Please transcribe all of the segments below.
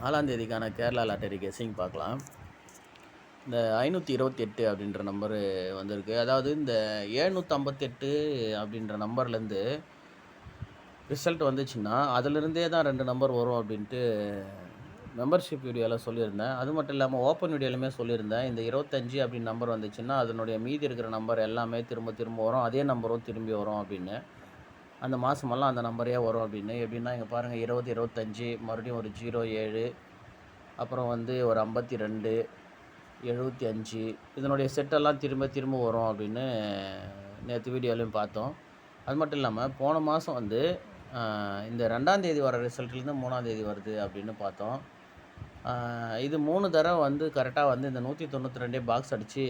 4ஆம் தேதிக்கான Kerala lottery guessing பார்க்கலாம். இந்த 528 அப்படின்ற நம்பரு வந்திருக்கு. அதாவது இந்த 758 அப்படின்ற நம்பர்லேருந்து ரிசல்ட் வந்துச்சுன்னா, அதிலிருந்தே தான் 2 நம்பர் வரும் அப்படின்ட்டு மெம்பர்ஷிப் வீடியோவில் சொல்லியிருந்தேன். அது மட்டும் இல்லாமல் ஓப்பன் வீடியோலையுமே சொல்லியிருந்தேன். இந்த 25 அப்படின்னு நம்பர் வந்துச்சுன்னா, அதனுடைய மீதி இருக்கிற நம்பர் எல்லாமே திரும்ப திரும்ப வரும். அதே நம்பரும் திரும்பி வரும் அப்படின்னு. அந்த மாதமெல்லாம் அந்த நம்பரே வரும் அப்படின்னு. எப்படின்னா இங்கே பாருங்கள், 20, 25 மறுபடியும் ஒரு 07, அப்புறம் வந்து ஒரு 52, 75 இதனுடைய செட்டெல்லாம் திரும்ப திரும்ப வரும் அப்படின்னு நேற்று வீடியோலையும் பார்த்தோம். அது மட்டும் இல்லாமல் போன மாதம் வந்து இந்த 2ஆம் தேதி வர ரிசல்ட்லேருந்து 3ஆம் தேதி வருது அப்படின்னு பார்த்தோம். இது 3 தடவை வந்து கரெக்டாக வந்து இந்த 192 பாக்ஸ் அடித்து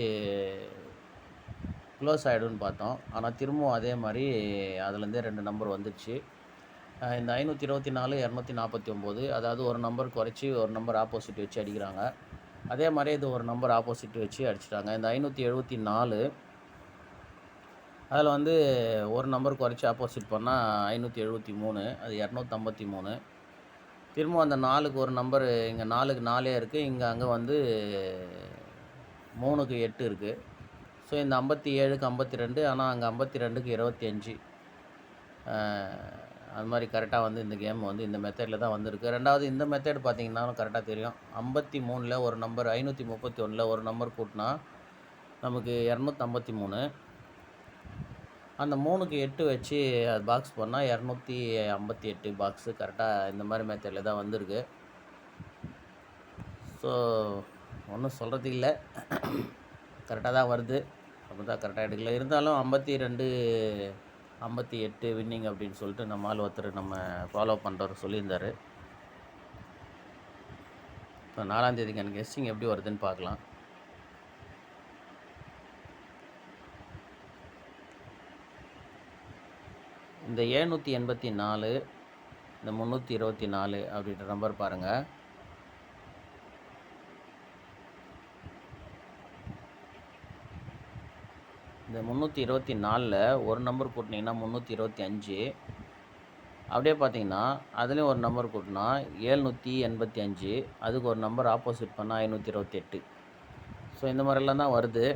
க்ளோஸ் ஆகிடும்னு பார்த்தோம். ஆனால் திரும்பவும் அதே மாதிரி அதுலேருந்தே 2 நம்பர் வந்துடுச்சு. இந்த 524, 249 அதாவது ஒரு நம்பர் குறைச்சி ஒரு நம்பர் ஆப்போசிட் வச்சு அடிக்கிறாங்க. அதே மாதிரி இது ஒரு நம்பர் ஆப்போசிட் வச்சு அடிச்சிட்டாங்க. இந்த 574 அதில் வந்து ஒரு நம்பர் குறைச்சி ஆப்போசிட் பண்ணால் 573, அது 253. திரும்ப அந்த 4க்கு ஒரு நம்பர், இங்கே 4க்கு 4 இருக்குது, இங்கே அங்கே வந்து 3க்கு 8 இருக்குது. ஸோ இந்த 57க்கு 52, ஆனால் அங்கே 52க்கு 25. அது மாதிரி கரெக்டாக வந்து இந்த கேம் வந்து இந்த மெத்தடில் தான் வந்திருக்கு. ரெண்டாவது இந்த மெத்தட் பார்த்தீங்கன்னாலும் கரெக்டாக தெரியும். 53ல் ஒரு நம்பர், 531ல் ஒரு நம்பர் கூட்டினா நமக்கு 253. அந்த 3க்கு 8 வச்சு அது பாக்ஸ் பண்ணால் 258 பாக்ஸு கரெக்டாக இந்த மாதிரி மெத்தடில் தான் வந்திருக்கு. ஸோ ஒன்றும் சொல்கிறதுக்கு இல்லை, கரெக்டாக தான் வருது. அப்படி தான் கரெக்டாக எடுக்கல. இருந்தாலும் 52, 58 வின்னிங் அப்படின்னு சொல்லிட்டு நம்ம ஆள் ஒருத்தர் நம்ம ஃபாலோ பண்ணுறவர் சொல்லியிருந்தார். இப்போ 4ஆம் தேதிக்கு எனக்கு கெஸ்டிங் எப்படி வருதுன்னு பார்க்கலாம். இந்த 784, இந்த 324 அப்படின்ற நம்பர் பாருங்கள். இந்த 324ல் ஒரு நம்பர் கூட்டினீங்கன்னா 325. அப்படியே பார்த்தீங்கன்னா அதுலேயும் ஒரு நம்பர் கூட்டினா 785, அதுக்கு ஒரு நம்பர் ஆப்போசிட் பண்ணால் 528. ஸோ இந்த மாதிரிலாம் தான் வருது.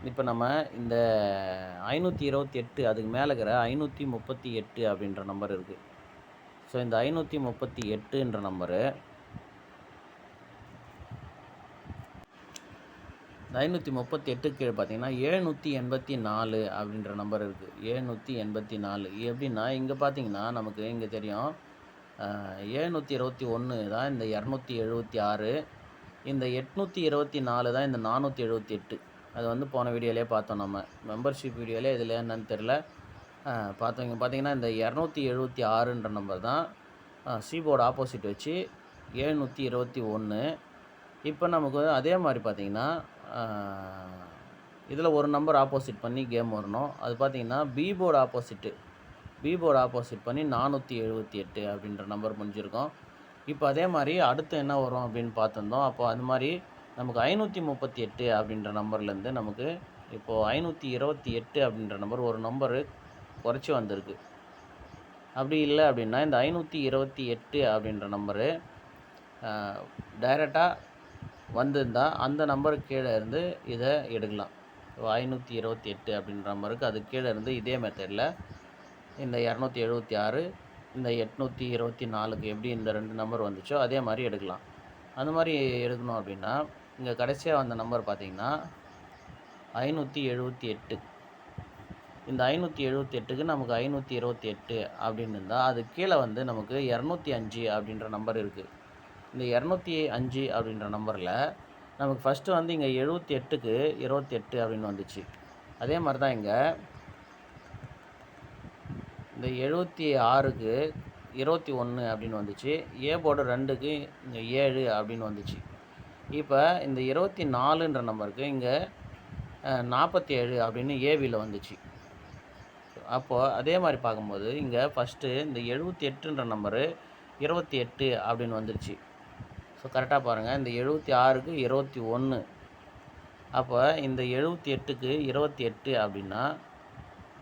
இப்போ நம்ம இந்த 528 அதுக்கு மேலே இருக்கிற 538 அப்படின்ற நம்பர் இருக்குது. ஸோ இந்த 538ன்ற நம்பரு, இந்த 538 கீழே பார்த்தீங்கன்னா 784 அப்படின்ற நம்பர் இருக்குது. 784 எப்படின்னா இங்கே பார்த்தீங்கன்னா நமக்கு இங்கே தெரியும் 721 தான் இந்த 276, இந்த 824 தான் இந்த 478. அது வந்து போன வீடியோலேயே பார்த்தோம். நம்ம மெம்பர்ஷிப் வீடியோலே இதில் என்னன்னு தெரில பார்த்தோம். இங்கே பார்த்தீங்கன்னா இந்த 276ன்ற நம்பர் தான் சீபோர்டு ஆப்போசிட் வச்சு 721. இப்போ நமக்கு அதே மாதிரி பார்த்தீங்கன்னா இதில் ஒரு நம்பர் ஆப்போசிட் பண்ணி கேம் வரணும். அது பார்த்தீங்கன்னா பி போர்டு ஆப்போசிட் பண்ணி 478 அப்படின்ற நம்பர் முடிஞ்சிருக்கோம். இப்போ அதே மாதிரி அடுத்து என்ன வரும் அப்படின்னு பார்த்துருந்தோம். அப்போ அது மாதிரி நமக்கு 538 அப்படின்ற நம்பர்லேருந்து நமக்கு இப்போது 528 அப்படின்ற நம்பர் ஒரு நம்பரு குறைச்சி வந்திருக்கு. அப்படி இல்லை அப்படின்னா இந்த 528 அப்படின்ற நம்பரு டைரெக்டாக வந்திருந்தால் அந்த நம்பருக்கு கீழே இருந்து இதை எடுக்கலாம். 528 அப்படின்ற நம்பருக்கு அது கீழே இருந்து இதே மெத்தடில் இந்த 276, இந்த 824க்கு எப்படி இந்த 2 நம்பர் வந்துச்சோ அதே மாதிரி எடுக்கலாம். அந்த மாதிரி எடுக்கணும் அப்படின்னா இங்கே கடைசியாக வந்த நம்பர் பார்த்திங்கன்னா 578. இந்த 578க்கு நமக்கு 528 அப்படின்னு இருந்தால் அது கீழே வந்து நமக்கு 205 அப்படின்ற நம்பர் இருக்குது. இந்த 205 அப்படின்ற நம்பரில் நமக்கு ஃபஸ்ட்டு வந்து இங்கே 78க்கு 28 அப்படின்னு வந்துச்சு. அதே மாதிரி தான் இங்கே இந்த 76க்கு 21 அப்படின்னு வந்துச்சு. ஏ போர்டு 2க்கு இங்கே 7 அப்படின்னு வந்துச்சு. இப்போ இந்த 24ன்ற நம்பருக்கு இங்கே 47 அப்படின்னு ஏவியில் வந்துச்சு. அப்போது அதே மாதிரி பார்க்கும்போது இங்கே ஃபஸ்ட்டு இந்த 78ன்ற நம்பரு 28 அப்படின்னு வந்துருச்சு. ஸோ கரெக்டாக பாருங்கள், இந்த 76க்கு 21. அப்போ இந்த 78க்கு 28 அப்படின்னா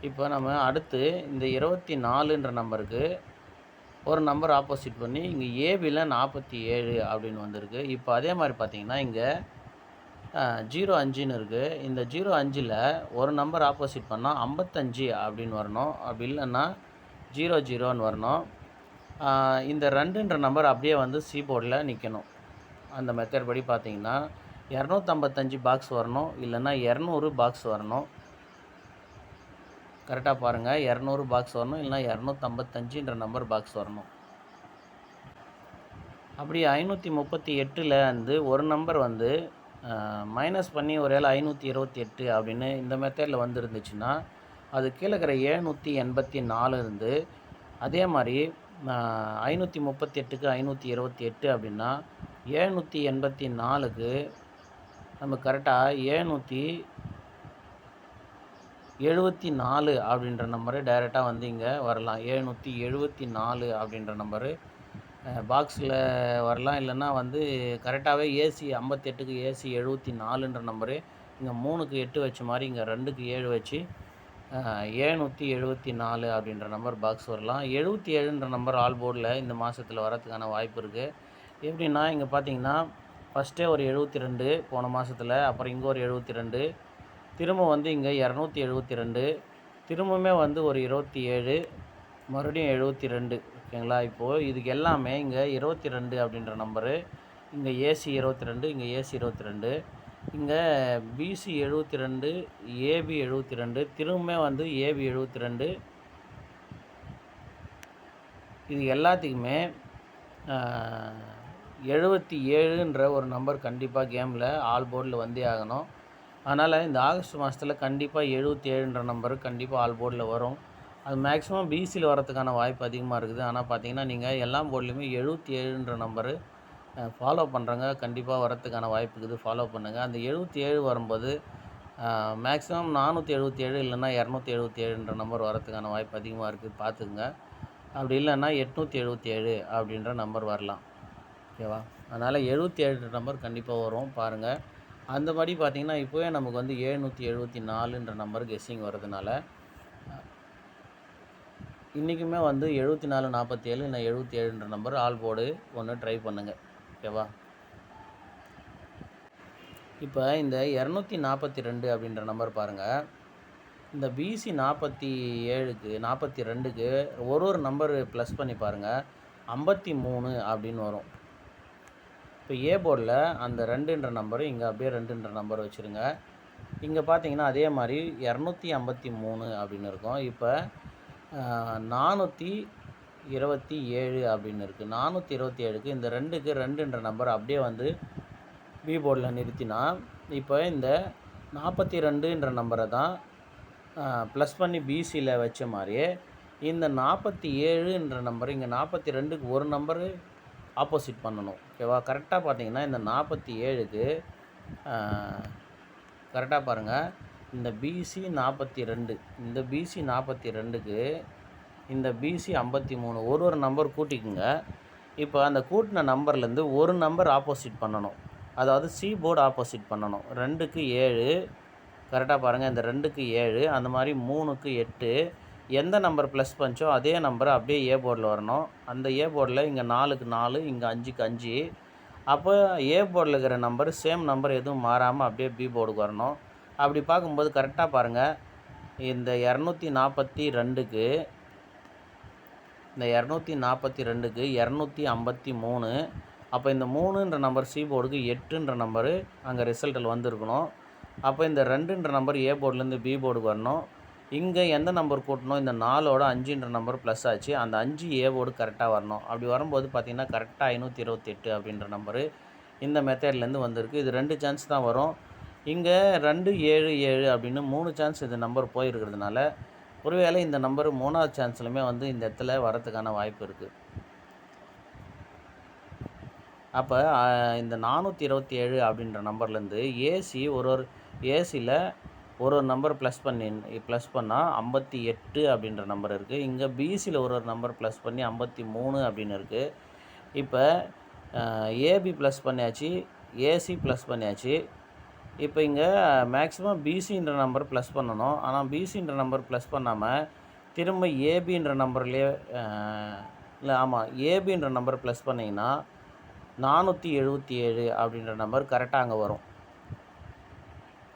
இப்போ நம்ம அடுத்து இந்த 24ன்ற நம்பருக்கு ஒரு நம்பர் ஆப்போசிட் பண்ணி இங்கே ஏபியில் 47 அப்படின்னு வந்திருக்கு. இப்போ அதே மாதிரி பார்த்தீங்கன்னா இங்கே 05ன்னு இருக்குது. இந்த 05ல் ஒரு நம்பர் ஆப்போசிட் பண்ணால் 55 அப்படின்னு வரணும். அப்படி இல்லைன்னா 00ன்னு வரணும். இந்த 2ன்ற நம்பர் அப்படியே வந்து சி போர்டில் நிற்கணும். அந்த மெத்தட் படி பார்த்தீங்கன்னா 255 பாக்ஸ் வரணும், இல்லைன்னா 200 பாக்ஸ் வரணும். கரெக்டாக பாருங்கள், 200 பாக்ஸ் வரணும், இல்லைனா 255ன்ற நம்பர் பாக்ஸ் வரணும். அப்படி 538ல் வந்து ஒரு நம்பர் வந்து மைனஸ் பண்ணி ஒருவேளை 528 அப்படின்னு இந்த மெத்தடில் வந்துருந்துச்சுன்னா அது கீழே இருக்கிற 784 இருந்து, அதே மாதிரி 538க்கு 528 அப்படின்னா 784க்கு நம்ம கரெக்டாக 774 அப்படின்ற நம்பரு டைரெக்டாக வந்து இங்கே வரலாம். 774 அப்படின்ற நம்பரு பாக்ஸில் வரலாம். இல்லைன்னா வந்து கரெக்டாகவே ஏசி 58க்கு ஏசி 74ன்ற நம்பரு இங்கே 3க்கு 8 வச்ச மாதிரி இங்கே 2க்கு 7 வச்சு 774 அப்படின்ற நம்பர் பாக்ஸ் வரலாம். 77ன்ற நம்பர் ஆல் போர்டில் இந்த மாதத்தில் வரதுக்கான வாய்ப்பு இருக்குது. எப்படின்னா இங்கே பார்த்தீங்கன்னா ஃபஸ்ட்டே ஒரு 72 போன மாதத்தில், அப்புறம் இங்கே ஒரு 72, திரும்ப வந்து இங்கே 272, திரும்பவுமே வந்து ஒரு 27, மறுபடியும் 72. ஓகேங்களா? இப்போது இதுக்கு எல்லாமே இங்கே 22 அப்படின்ற நம்பரு, இங்கே ஏசி 22, இங்கே ஏசி 22, இங்கே பிசி 72, ஏபி 72, திரும்பவுமே வந்து ஏபி 72. இது எல்லாத்துக்குமே 77ன்ற ஒரு நம்பர் கண்டிப்பாக கேமில் ஆல் போர்டில் வந்தே ஆகணும். அதனால் இந்த ஆகஸ்ட் மாதத்தில் கண்டிப்பாக 77ன்ற நம்பரு கண்டிப்பாக ஆல் போர்டில் வரும். அது மேக்ஸிமம் பிசியில் வரதுக்கான வாய்ப்பு அதிகமாக இருக்குது. ஆனால் பார்த்தீங்கன்னா நீங்கள் எல்லா போர்ட்லேயுமே 77ன்ற நம்பரு ஃபாலோ பண்ணுறங்க, கண்டிப்பாக வரத்துக்கான வாய்ப்பு இருக்குது. ஃபாலோ பண்ணுங்கள். அந்த 77 வரும்போது மேக்ஸிமம் 477 இல்லைன்னா 277ன்ற நம்பர் வரத்துக்கான வாய்ப்பு அதிகமாக இருக்குது, பார்த்துக்குங்க. அப்படி இல்லைன்னா 877 அப்படின்ற நம்பர் வரலாம். ஓகேவா? அதனால் 77ன்ற நம்பர் கண்டிப்பாக வரும், பாருங்கள். அந்தபடி பார்த்திங்கன்னா இப்போவே நமக்கு வந்து 774ன்ற நம்பர் கெஸ்ஸிங் வரதுனால இன்றைக்குமே வந்து 7447 இல்லை 77ன்ற நம்பர் ஆல் போர்டு ஒன்று ட்ரை பண்ணுங்கள். ஓகேவா? இப்போ இந்த 242 அப்படின்ற நம்பர் பாருங்கள். இந்த பிசி 47க்கு 42க்கு ஒரு நம்பர் ப்ளஸ் பண்ணி பாருங்கள், 53 அப்படின்னு வரும். இப்போ ஏ போர்டில் அந்த 2ன்ற நம்பரு இங்கே அப்படியே 2ன்ற நம்பர் வச்சுருங்க. இங்கே பார்த்தீங்கன்னா அதே மாதிரி 253 அப்படின்னு இருக்கும். இப்போ 427 அப்படின்னு இருக்குது. 427க்கு இந்த 2க்கு 2ன்ற நம்பர் அப்படியே வந்து பி போர்டில் நிறுத்தினா, இப்போ இந்த 42ன்ற நம்பரை தான் ப்ளஸ் பண்ணி பிசியில் வச்ச மாதிரியே இந்த 47ன்ற நம்பர் இங்கே 42க்கு ஒரு நம்பரு ஆப்போசிட் பண்ணணும். ஓகேவா? கரெக்டாக பார்த்தீங்கன்னா இந்த 47க்கு கரெக்டாக பாருங்கள், இந்த பிசி 42, இந்த பிசி 42க்கு இந்த பிசி 53 ஒரு நம்பர் கூட்டிக்குங்க. இப்போ அந்த கூட்டின நம்பர்லேருந்து ஒரு நம்பர் ஆப்போசிட் பண்ணணும், அதாவது சி போர்டு ஆப்போசிட் பண்ணணும். 2க்கு 7 கரெக்டாக பாருங்கள், இந்த 2க்கு 7, அந்த மாதிரி 3க்கு 8, எந்த நம்பர் ப்ளஸ் பண்ணிச்சோ அதே நம்பர் அப்படியே ஏ போர்டில் வரணும். அந்த ஏ போர்டில் இங்கே 4க்கு 4, இங்கே 5க்கு 5. அப்போ ஏ போர்டில் இருக்கிற நம்பர் சேம் நம்பர் எதுவும் மாறாமல் அப்படியே பி போர்டுக்கு வரணும். அப்படி பார்க்கும்போது கரெக்டாக பாருங்கள், இந்த 242க்கு இந்த 242க்கு 253. அப்போ இந்த 3ன்ற நம்பர் சி போர்டுக்கு, 8ன்ற நம்பரு அங்கே ரிசல்ட்டில் வந்துருக்கணும். அப்போ இந்த 2ன்ற நம்பர் ஏ போர்டுலேருந்து பி போர்டுக்கு வரணும். இங்கே எந்த நம்பர் கூட்டணும், இந்த 4ஓட 5ன்ற நம்பர் ப்ளஸ் ஆச்சு, அந்த 5 ஏ போர்டு கரெக்டாக வரணும். அப்படி வரும்போது பார்த்திங்கன்னா கரெக்டாக 528 அப்படின்ற நம்பரு இந்த மெத்தட்லேருந்து வந்திருக்கு. இது 2 சான்ஸ் தான் வரும். இங்கே 277 அப்படின்னு 3 சான்ஸ் இந்த நம்பர் போயிருக்கிறதுனால ஒருவேளை இந்த நம்பர் 3வது சான்ஸ்லையுமே வந்து இந்த இடத்துல வரத்துக்கான வாய்ப்பு இருக்குது. அப்போ இந்த 427 அப்படின்ற நம்பர்லேருந்து ஏசி ஒரு ஏசியில் ஒரு நம்பர் ப்ளஸ் பண்ணால் 58 அப்படின்ற நம்பர் இருக்குது. இங்கே பிசியில் ஒரு நம்பர் ப்ளஸ் பண்ணி 53 அப்படின்னு இருக்குது. இப்போ ஏபி ப்ளஸ் பண்ணியாச்சு, ஏசி ப்ளஸ் பண்ணியாச்சு. இப்போ இங்கே மேக்ஸிமம் பிசின்ற நம்பர் ப்ளஸ் பண்ணணும். ஆனால் பிசின்ற நம்பர் ப்ளஸ் பண்ணாமல் திரும்ப ஏபின்ற நம்பர்லேயே இல்லை ஆமாம், ஏபின்ற நம்பர் ப்ளஸ் பண்ணிங்கன்னா 477 அப்படின்ற நம்பர் கரெக்டாக அங்கே வரும்.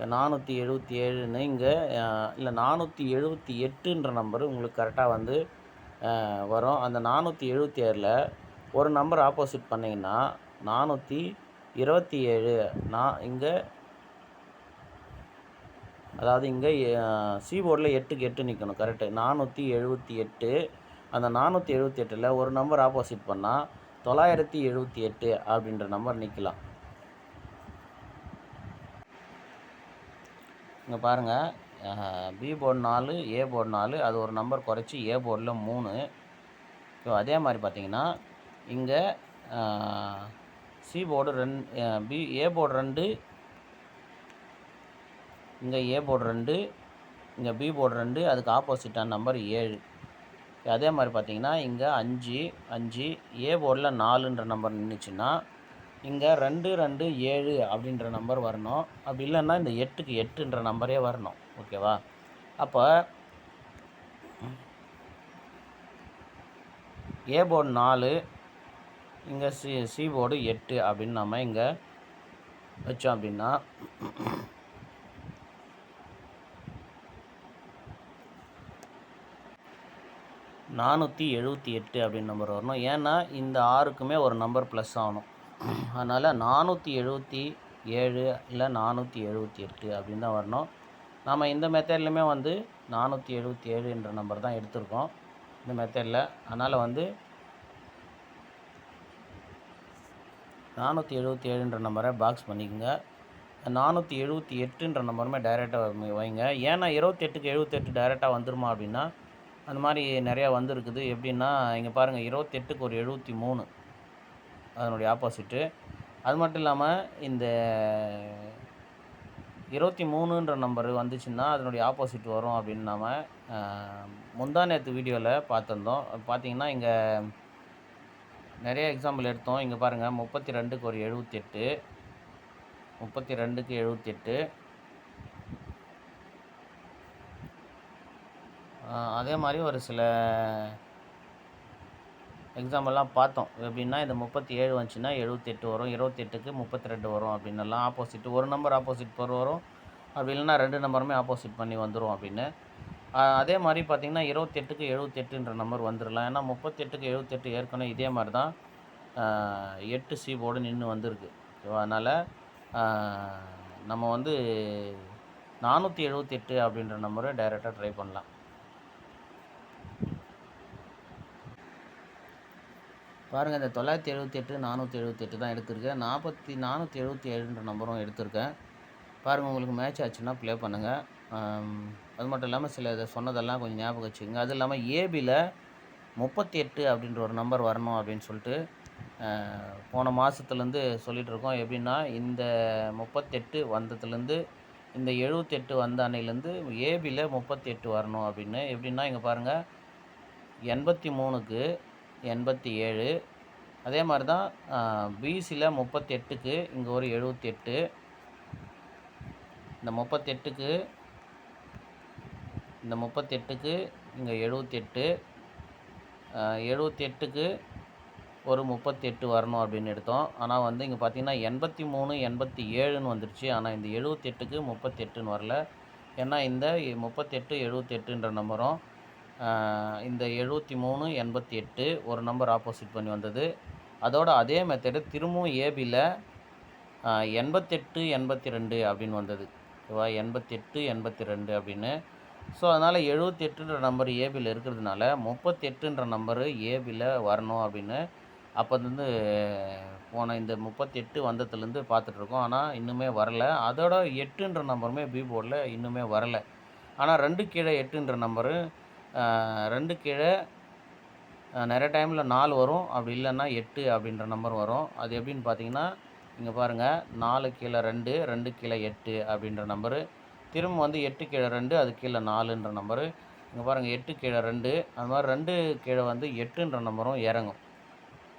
477ன்னு இங்கே இல்லை 478ன்ற நம்பரு உங்களுக்கு கரெக்டாக வந்து வரும். அந்த 477ல் ஒரு நம்பர் ஆப்போசிட் பண்ணிங்கன்னா 427. இங்கே அதாவது இங்கே சி போர்டில் 8க்கு 8 நிற்கணும். கரெக்டு. 478. அந்த 478ல் ஒரு நம்பர் ஆப்போசிட் பண்ணால் 978 அப்படின்ற நம்பர் நிற்கலாம். இங்கே பாருங்கள், பி போர்டு 4, ஏ போர்டு 4, அது ஒரு நம்பர் குறைச்சி ஏ போர்டில் 3. ஸோ அதே மாதிரி பார்த்தீங்கன்னா இங்கே சி போர்டு 2, ஏ போர்டு 2, இங்கே ஏ போர்டு 2, இங்கே பி போர்டு 2, அதுக்கு ஆப்போசிட்டான நம்பர் 7. அதே மாதிரி பார்த்தீங்கன்னா இங்கே 5 ஏ போர்டில் 4ன்ற நம்பர் நின்றுச்சுன்னா இங்கே 2, 2, 7 அப்படின்ற நம்பர் வரணும். அப்படி இல்லைன்னா இந்த 8க்கு 8ன்ற நம்பரே வரணும். ஓகேவா? அப்போ ஏ போர்டு 4, இங்கே சி போர்டு 8 அப்படின்னு நம்ம இங்கே வச்சோம் அப்படின்னா 478 அப்படின்னு நம்பர் வரணும். ஏன்னா இந்த 6க்குமே ஒரு நம்பர் ப்ளஸ் ஆகணும். அதனால் 477 இல்லை 478 அப்படின்னு தான் வரணும். நாம் இந்த மெத்தட்லையுமே வந்து 477 என்ற நம்பர் தான் எடுத்திருக்கோம் இந்த மெத்தடில். அதனால் வந்து 477ன்ற நம்பரை பாக்ஸ் பண்ணிக்கோங்க. 478ன்ற நம்பருமே டைரெக்டாக வைங்க. ஏன்னா 28க்கு 78 டைரெக்டாக வந்துருமா அப்படின்னா அந்த மாதிரி நிறையா வந்துருக்குது. எப்படின்னா இங்கே பாருங்கள், 28க்கு ஒரு 73 அதனுடைய ஆப்போசிட்டு. அது மட்டும் இல்லாமல் இந்த 23ன்ற நம்பரு வந்துச்சுன்னா அதனுடைய ஆப்போசிட் வரும் அப்படின்னு நாம் முந்தா நேற்று வீடியோவில் பார்த்துருந்தோம். பார்த்தீங்கன்னா இங்கே நிறைய எக்ஸாம்பிள் எடுத்தோம். இங்கே பாருங்கள், 32க்கு ஒரு 78, 32க்கு 78. அதே மாதிரி ஒரு சில எக்ஸாம்பிள்லாம் பார்த்தோம். எப்படின்னா இந்த 37 வந்துச்சுன்னா 78 வரும், 28க்கு 32 வரும் அப்படின்னெல்லாம் ஆப்போசிட் ஒரு நம்பர் ஆப்போசிட் வரும். அப்படி இல்லைன்னா 2 நம்பருமே ஆப்போசிட் பண்ணி வந்துடும் அப்படின்னு. அதே மாதிரி பார்த்திங்கன்னா 28க்கு 78ன்ற நம்பர் வந்துடலாம். ஏன்னா 38க்கு 78 ஏற்கனவே இதே மாதிரி தான் 8 சி போர்டு நின்று வந்திருக்கு. அதனால் நம்ம வந்து 478 அப்படின்ற நம்பரை டைரெக்டாக ட்ரை பண்ணலாம். பாருங்கள், இந்த 978 478 தான் எடுத்திருக்கேன். 477ன்ற நம்பரும் எடுத்திருக்கேன். பாருங்கள், உங்களுக்கு மேட்ச் ஆச்சுன்னா ப்ளே பண்ணுங்கள். அது மட்டும் இல்லாமல் சில இதை சொன்னதெல்லாம் கொஞ்சம் ஞாபகம் வச்சுக்கோங்க. அது இல்லாமல் ஏபியில் 38 அப்படின்ற ஒரு நம்பர் வரணும் அப்படின்னு சொல்லிட்டு போன மாதத்துலேருந்து சொல்லிகிட்ருக்கோம். எப்படின்னா இந்த 38 வந்ததுலேருந்து இந்த 78 வந்த அன்னையிலேருந்து ஏபியில் 38 வரணும் அப்படின்னு. எப்படின்னா இங்கே பாருங்கள், 83க்கு 87. அதே மாதிரி தான் பிசியில் 38க்கு இங்கே ஒரு 78. இந்த 38க்கு இங்கே 78. 78க்கு ஒரு 38 வரணும் அப்படின்னு எடுத்தோம். ஆனால் வந்து இங்கே பார்த்தீங்கன்னா 83 87ன்னு வந்துருச்சு. ஆனால் இந்த 78க்கு 38ன்னு வரல. ஏன்னா இந்த 38 78ன்ற நம்பரும் இந்த 73 88 ஒரு நம்பர் ஆப்போசிட் பண்ணி வந்தது. அதோட அதே மெத்தடு திரும்பவும் ஏபியில் 88 82 அப்படின்னு வந்தது. ஓகேவா? 88 82 அப்படின்னு. ஸோ அதனால் 78ன்ற நம்பர் ஏபியில் இருக்கிறதுனால 38ன்ற நம்பரு ஏபியில் வரணும் அப்படின்னு அப்போது போன இந்த 38 வந்ததுலேருந்து பார்த்துட்ருக்கோம். ஆனால் இன்னுமே வரலை. அதோட 8ன்ற நம்பருமே பி போர்டில் இன்னுமே வரலை. ஆனால் 2 கீழே 8ன்ற நம்பரு 2 கீழே நிறைய டைமில் 4 வரும். அப்படி இல்லைன்னா 8 அப்படின்ற நம்பர் வரும். அது எப்படின்னு பார்த்தீங்கன்னா இங்கே பாருங்கள், 4 கீழே 2, 2 கீழே 8 அப்படின்ற நம்பரு. திரும்ப வந்து 8 கீழே 2, அது கீழே 4ன்ற நம்பரு. இங்கே பாருங்கள், 8 கீழே 2, அது மாதிரி 2 கீழே வந்து 8ன்ற நம்பரும் இறங்கும்.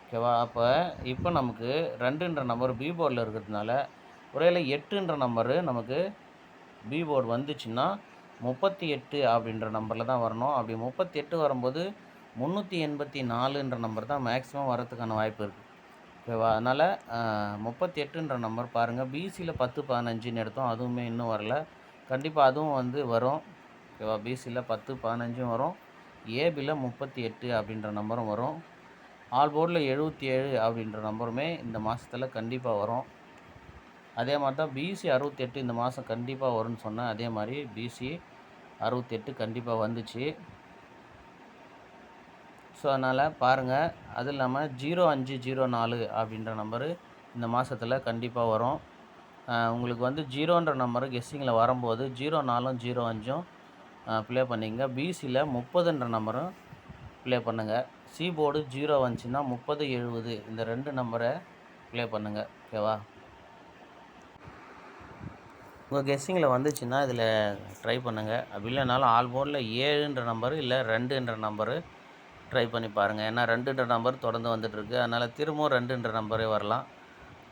ஓகேவா? அப்போ இப்போ நமக்கு 2ன்ற நம்பர் பி போர்டில் இருக்கிறதுனால ஒருவேளை 8ன்ற நம்பரு நமக்கு பி போர்டு வந்துச்சுன்னா 38 அப்படின்ற நம்பரில் தான் வரணும். அப்படி 38 வரும்போது 384ன்ற நம்பர் தான் மேக்ஸிமம் வரதுக்கான வாய்ப்பு இருக்குது. ஓகேவா? அதனால் 38ன்ற நம்பர் பாருங்கள். பிசியில் 10, 15ன்னு எடுத்தோம், அதுவுமே இன்னும் வரல. கண்டிப்பாக அதுவும் வந்து வரும். ஓகேவா? பிசியில் 10, 15ம் வரும். ஏபியில் 38 அப்படின்ற நம்பரும் வரும். ஆல் போர்டில் 77 அப்படின்ற நம்பருமே இந்த மாதத்தில் கண்டிப்பாக வரும். அதே மாதிரி தான் பிசி 68 இந்த மாதம் கண்டிப்பாக வரும்னு சொன்னேன். அதே மாதிரி பிசி 68 கண்டிப்பாக வந்துச்சு. ஸோ அதனால் பாருங்கள். அது இல்லாமல் 0504 அப்படின்ற நம்பரு இந்த மாதத்தில் கண்டிப்பாக வரும். உங்களுக்கு வந்து 0ன்ற நம்பரு கெஸ்ஸிங்கில் வரும்போது 04ம் 05ம் ப்ளே பண்ணிங்க. பிசியில் 30ன்ற நம்பரும் ப்ளே பண்ணுங்கள். சி போர்டு 0 வந்துச்சுன்னா 30, 70 இந்த 2 நம்பரை ப்ளே பண்ணுங்கள். ஓகேவா? உங்கள் கெஸ்ஸிங்கில் வந்துச்சுன்னா இதில் ட்ரை பண்ணுங்கள். அப்படி இல்லைனாலும் ஆல் போர்டில் 7ன்ற நம்பரு இல்லை 2ன்ற நம்பரு ட்ரை பண்ணி பாருங்கள். ஏன்னா 2ன்ற நம்பர் தொடர்ந்து வந்துட்டுருக்கு. அதனால் திரும்பவும் 2ன்ற நம்பரே வரலாம்.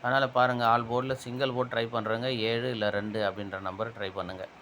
அதனால் பாருங்கள், ஆல் போர்டில் சிங்கிள் போர்ட் ட்ரை பண்ணுறவங்க 7 இல்லை 2 அப்படின்ற நம்பரை ட்ரை பண்ணுங்கள்.